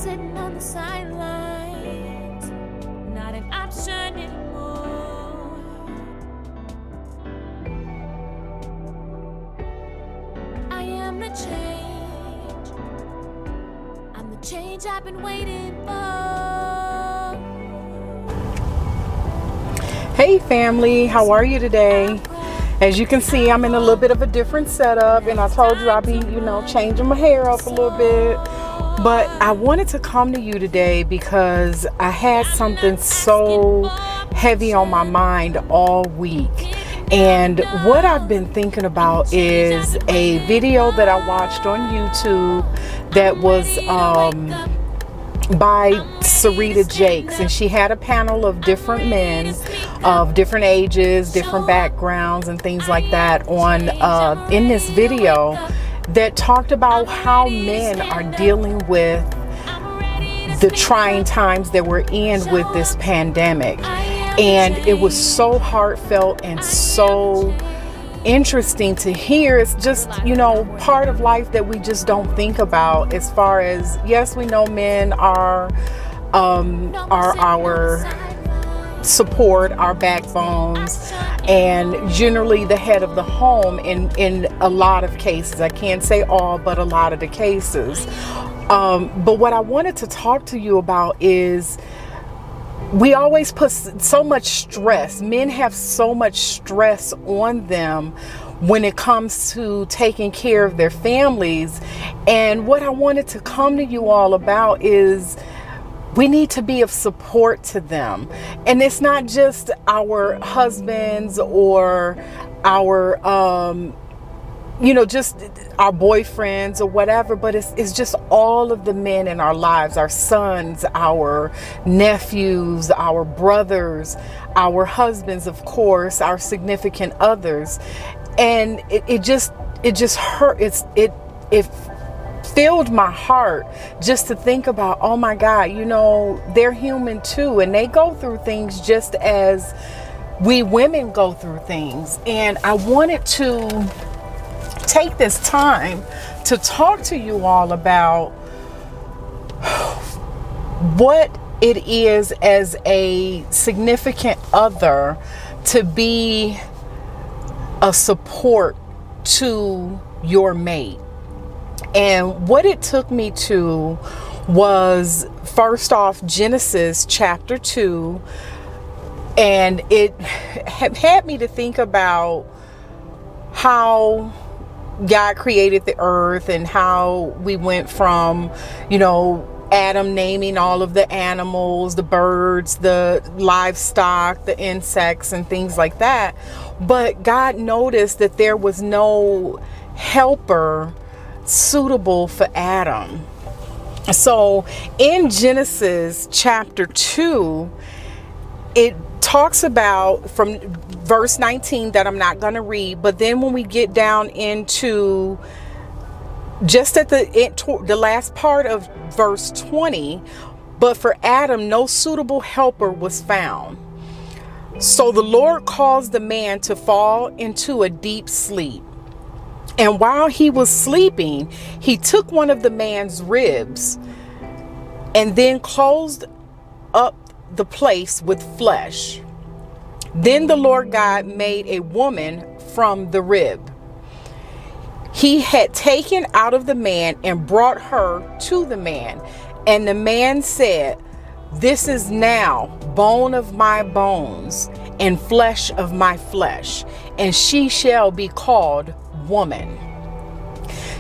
sitting on the sidelines, not an option anymore. I am the change. I'm the change I've been waiting for. Hey family, how are you today? As you can see, I'm in a little bit of a different setup, and I told you I'll be, changing my hair up a little bit. But I wanted to come to you today because I had something so heavy on my mind all week. And what I've been thinking about is a video that I watched on YouTube that was by Serita Jakes, and she had a panel of different men of different ages, different backgrounds and things like that on in this video that talked about how men are dealing with the trying times that we're in with this pandemic. And it was so heartfelt and so interesting to hear. It's just, part of life that we just don't think about, as far as, yes, we know men are our support, our backbones, and generally the head of the home in a lot of cases. I can't say all, but a lot of the cases. But what I wanted to talk to you about is we always put so much stress. Men have so much stress on them when it comes to taking care of their families. And what I wanted to come to you all about is we need to be of support to them. And it's not just our husbands or our, just our boyfriends or whatever, but it's just all of the men in our lives, our sons, our nephews, our brothers, our husbands, of course, our significant others. And it just hurt. It filled my heart just to think about, oh my God, they're human too, and they go through things just as we women go through things. And I wanted to take this time to talk to you all about what it is as a significant other to be a support to your mate. And what it took me to was, first off, Genesis chapter 2. And it had me to think about how God created the earth and how we went from, Adam naming all of the animals, the birds, the livestock, the insects and things like that. But God noticed that there was no helper suitable for Adam. So in Genesis chapter 2, it talks about, from verse 19 that I'm not going to read, but then when we get down into just at the last part of verse 20, but for Adam no suitable helper was found. So the Lord caused the man to fall into a deep sleep. And while he was sleeping, he took one of the man's ribs and then closed up the place with flesh. Then the Lord God made a woman from the rib he had taken out of the man and brought her to the man. And the man said, "This is now bone of my bones and flesh of my flesh, and she shall be called woman.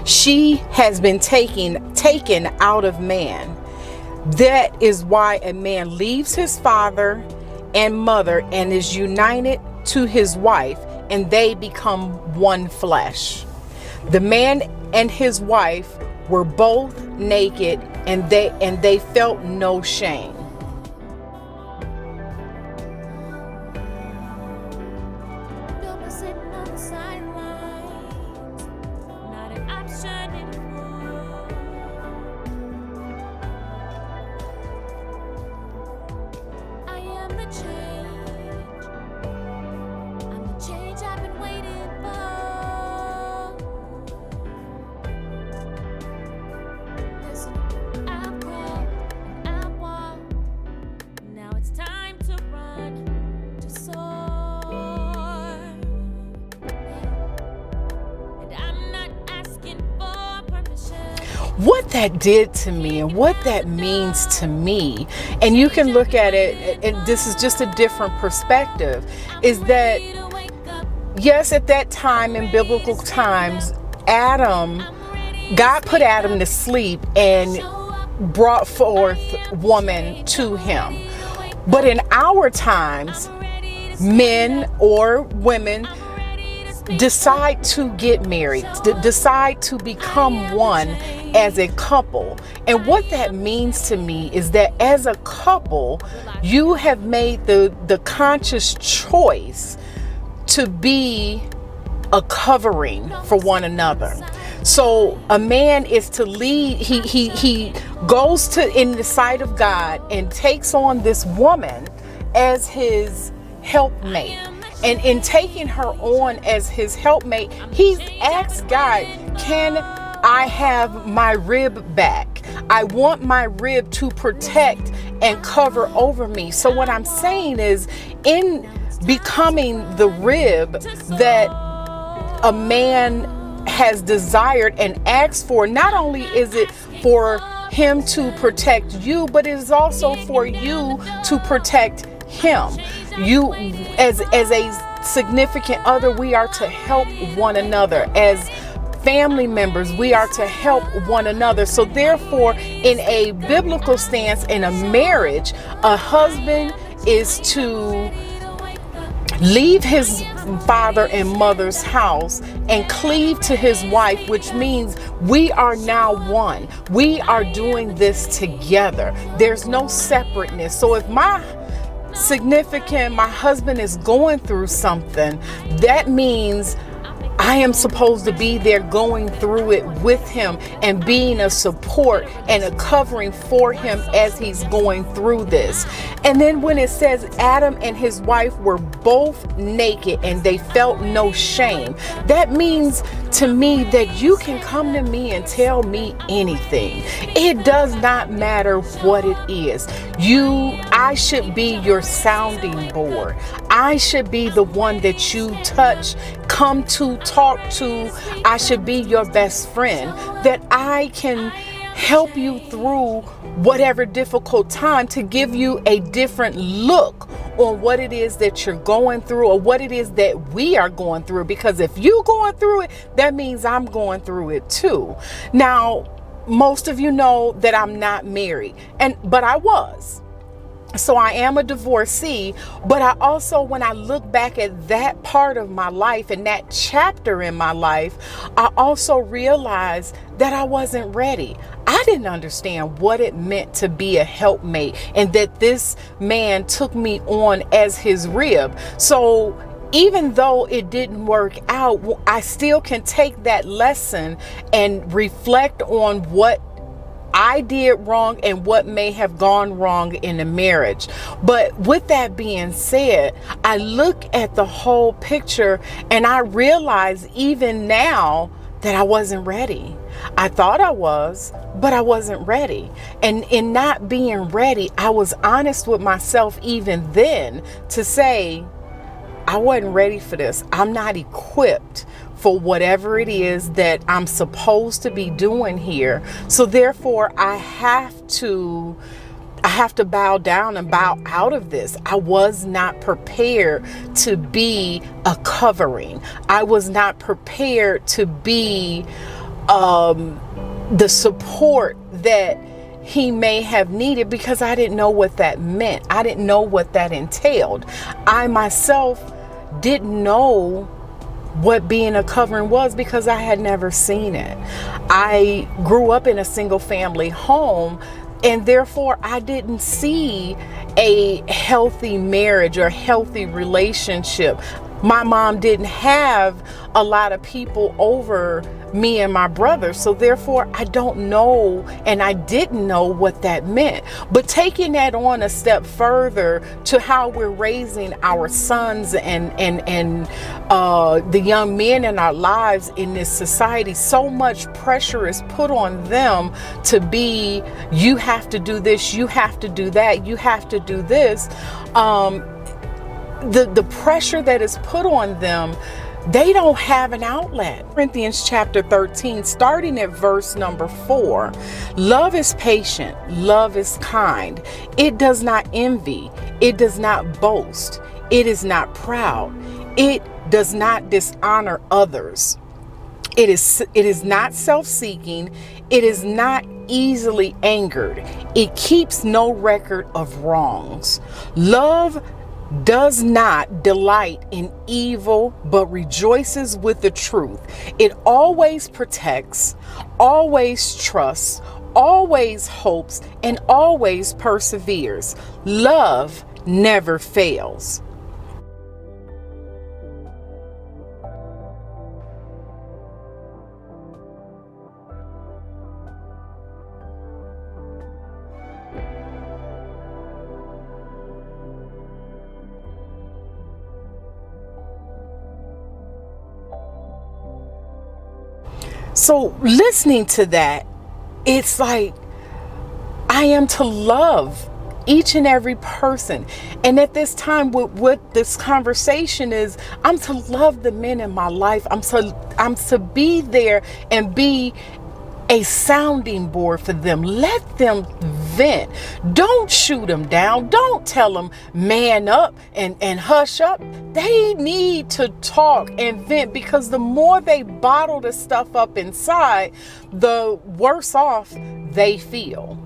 She has been taken out of man. That is why a man leaves his father and mother and is united to his wife, and they become one flesh." The man and his wife were both naked, and they felt no shame. that did to me and what that means to me, and you can look at it, and this is just a different perspective, is that yes, at that time in biblical times, God put Adam to sleep and brought forth woman to him. But in our times, men or women decide to get married, decide to become one as a couple. And what that means to me is that as a couple, you have made the conscious choice to be a covering for one another. So a man is to lead, he goes to in the sight of God and takes on this woman as his helpmate. And in taking her on as his helpmate, he's asked God, can I have my rib back? I want my rib to protect and cover over me. So what I'm saying is, in becoming the rib that a man has desired and asked for, not only is it for him to protect you, but it is also for you to protect him. You, as a significant other, we are to help one another. As family members, we are to help one another. So therefore, in a biblical stance, in a marriage, a husband is to leave his father and mother's house and cleave to his wife, which means we are now one. We are doing this together. There's no separateness. So if my husband is going through something, that means I am supposed to be there going through it with him and being a support and a covering for him as he's going through this. And then when it says Adam and his wife were both naked and they felt no shame, that means to me that you can come to me and tell me anything. It does not matter what it is. I should be your sounding board. I should be the one that you touch, come to, talk to. I should be your best friend, that I can help you through whatever difficult time, to give you a different look on what it is that you're going through, or what it is that we are going through. Because if you're going through it, that means I'm going through it too. Now, most of you know that I'm not married, but I was. So I am a divorcee, but I also, when I look back at that part of my life and that chapter in my life, I also realized that I wasn't ready. I didn't understand what it meant to be a helpmate, and that this man took me on as his rib. So even though it didn't work out, I still can take that lesson and reflect on what I did wrong and what may have gone wrong in the marriage. But with that being said, I look at the whole picture and I realize even now that I wasn't ready. I thought I was, but I wasn't ready. And in not being ready, I was honest with myself even then to say, I wasn't ready for this. I'm not equipped for whatever it is that I'm supposed to be doing here. So therefore, I have to bow down and bow out of this. I was not prepared to be a covering. I was not prepared to be the support that he may have needed, because I didn't know what that meant. I didn't know what that entailed. I myself didn't know what being a covering was, because I had never seen it. I grew up in a single family home, and therefore I didn't see a healthy marriage or healthy relationship. My mom didn't have a lot of people over me and my brother, so therefore I don't know, and I didn't know what that meant. But taking that on a step further to how we're raising our sons and the young men in our lives in this society, so much pressure is put on them to be, you have to do this, you have to do that, you have to do this. The pressure that is put on them They don't have an outlet. Corinthians chapter 13, starting at verse number 4. Love is patient. Love is kind. It does not envy. It does not boast. It is not proud. It does not dishonor others. It is not self-seeking. It is not easily angered. It keeps no record of wrongs. Love does not delight in evil, but rejoices with the truth. It always protects, always trusts, always hopes, and always perseveres. Love never fails. So listening to that, it's like I am to love each and every person. And at this time, what this conversation is, I'm to love the men in my life. I'm to be there and be a sounding board for them. Let them vent. Don't shoot them down. Don't tell them man up and hush up. They need to talk and vent, because the more they bottle the stuff up inside, the worse off they feel.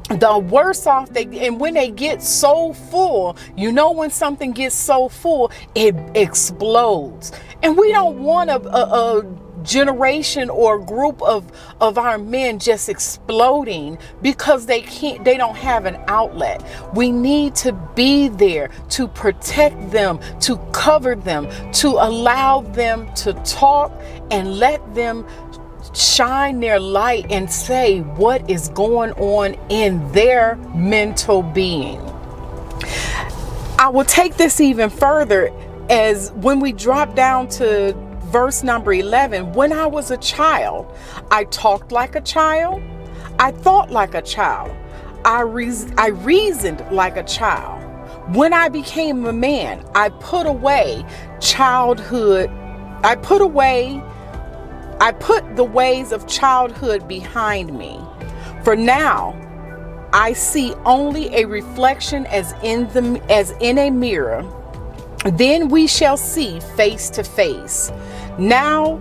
The worse off and when they get so full, when something gets so full, it explodes. And we don't want a generation or group of our men just exploding because they don't have an outlet. We need to be there to protect them, to cover them, to allow them to talk and let them shine their light and say what is going on in their mental being. I will take this even further, as when we drop down to verse number 11. When I was a child, I talked like a child. I thought like a child. I reasoned like a child. When I became a man, I put away childhood. I put the ways of childhood behind me. For now, I see only a reflection as in a mirror. Then we shall see face to face. Now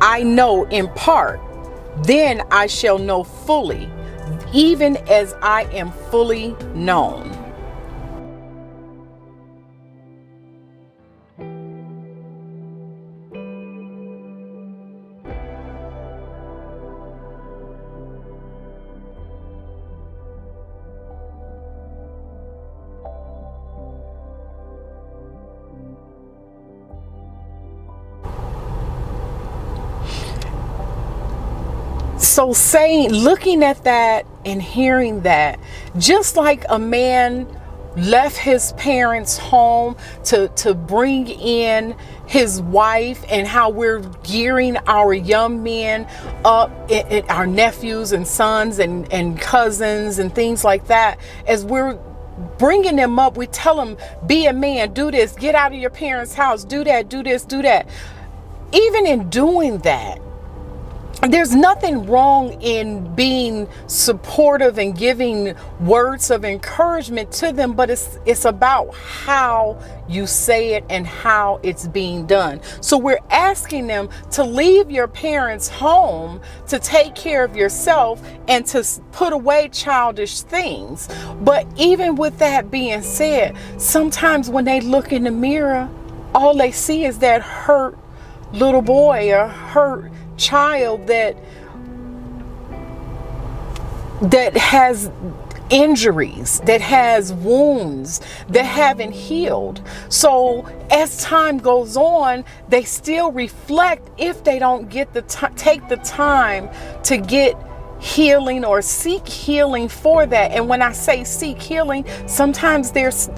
I know in part, then I shall know fully, even as I am fully known. So looking at that and hearing that, just like a man left his parents' home to bring in his wife, and how we're gearing our young men up, our nephews and sons and cousins and things like that, as we're bringing them up, we tell them, be a man, do this, get out of your parents' house, do that, do this, do that. Even in doing that, there's nothing wrong in being supportive and giving words of encouragement to them, but it's about how you say it and how it's being done. So we're asking them to leave your parents' home, to take care of yourself, and to put away childish things. But even with that being said, sometimes when they look in the mirror, all they see is that hurt little boy or hurt child that has injuries, that has wounds that haven't healed. So as time goes on, they still reflect if they don't get take the time to get healing or seek healing for that. And when I say seek healing, sometimes there's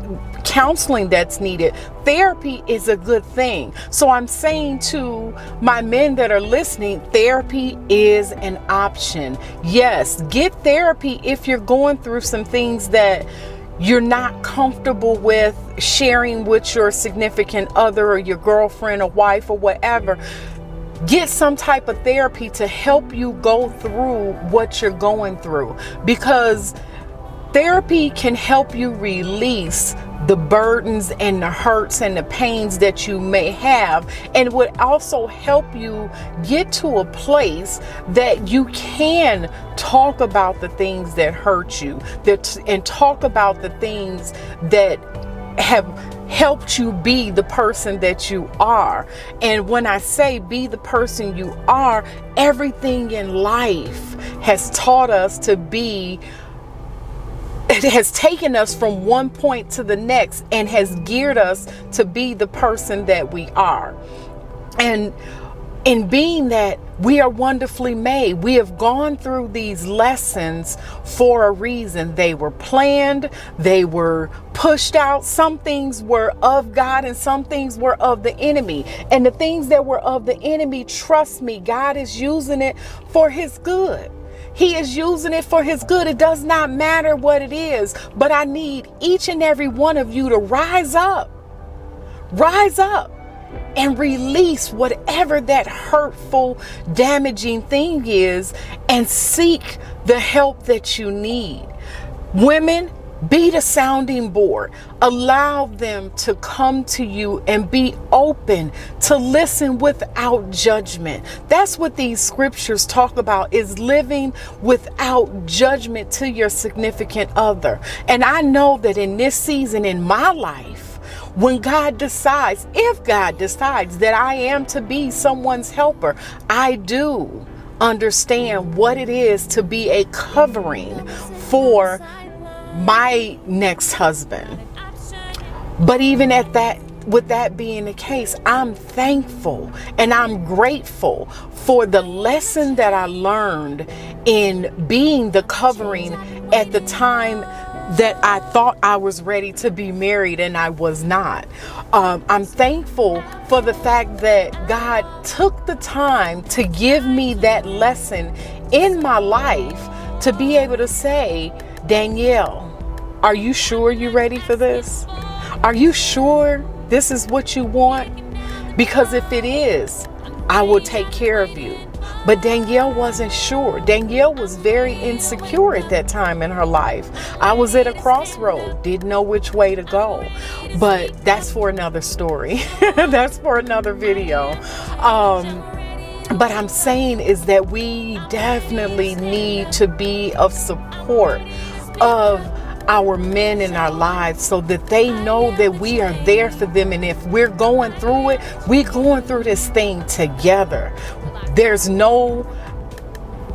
counseling that's needed. Therapy is a good thing. So I'm saying to my men that are listening, therapy is an option. Yes, get therapy if you're going through some things that you're not comfortable with sharing with your significant other or your girlfriend or wife or whatever, get some type of therapy to help you go through what you're going through, because therapy can help you release the burdens and the hurts and the pains that you may have, and would also help you get to a place that you can talk about the things that hurt you, and talk about the things that have helped you be the person that you are. And when I say be the person you are, everything in life has taught us to be, it has taken us from one point to the next and has geared us to be the person that we are. And in being that, we are wonderfully made. We have gone through these lessons for a reason. They were planned, they were pushed out. Some things were of God and some things were of the enemy. And the things that were of the enemy, trust me, God is using it for his good. He is using it for his good. It does not matter what it is, but I need each and every one of you to rise up and release whatever that hurtful, damaging thing is, and seek the help that you need. Women, be the sounding board. Allow them to come to you and be open to listen without judgment. That's what these scriptures talk about, is living without judgment to your significant other. And I know that in this season in my life, when God decides, if God decides that I am to be someone's helper, I do understand what it is to be a covering for my next husband. But even at that, with that being the case, I'm thankful and I'm grateful for the lesson that I learned in being the covering at the time that I thought I was ready to be married and I was not. I'm thankful for the fact that God took the time to give me that lesson in my life to be able to say, Danielle, are you sure you're ready for this? Are you sure this is what you want? Because if it is, I will take care of you. But Danielle wasn't sure. Danielle was very insecure at that time in her life. I was at a crossroad, didn't know which way to go. But that's for another story. That's for another video. But I'm saying is that we definitely need to be of support of our men in our lives, so that they know that we are there for them. And if we're going through it, we're going through this thing together. There's no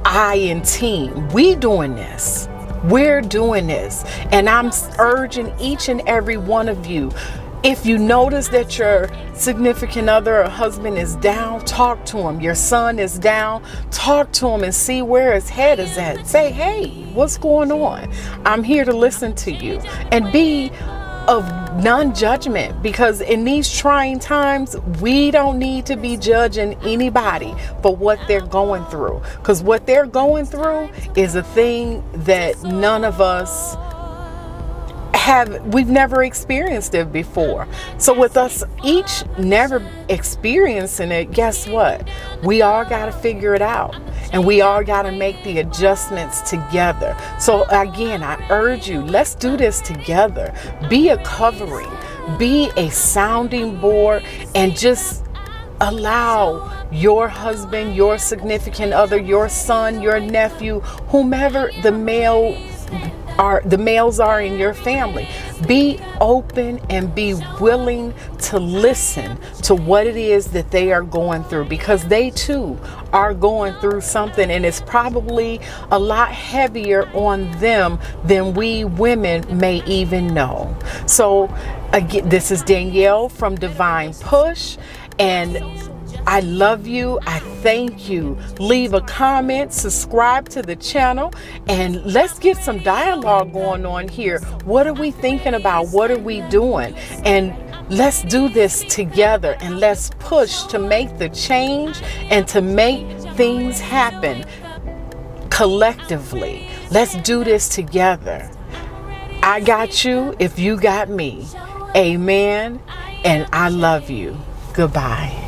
I in team. We doing this. We're doing this. And I'm urging each and every one of you, if you notice that your significant other or husband is down, talk to him. Your son is down, talk to him and see where his head is at. Say, hey, what's going on? I'm here to listen to you. And be of non-judgment, because in these trying times, we don't need to be judging anybody for what they're going through. Because what they're going through is a thing that none of us we've never experienced it before. So with us each never experiencing it, guess what? We all got to figure it out, and we all got to make the adjustments together. So again, I urge you, let's do this together. Be a covering, be a sounding board, and just allow your husband, your significant other, your son, your nephew, whomever the males are in your family, be open and be willing to listen to what it is that they are going through, because they too are going through something, and it's probably a lot heavier on them than we women may even know. So again, this is Danielle from Divine Push, and I love you. I thank you. Leave a comment, subscribe to the channel, and let's get some dialogue going on here. What are we thinking about? What are we doing? And let's do this together, and let's push to make the change and to make things happen collectively. Let's do this together. I got you if you got me. Amen. And I love you. Goodbye.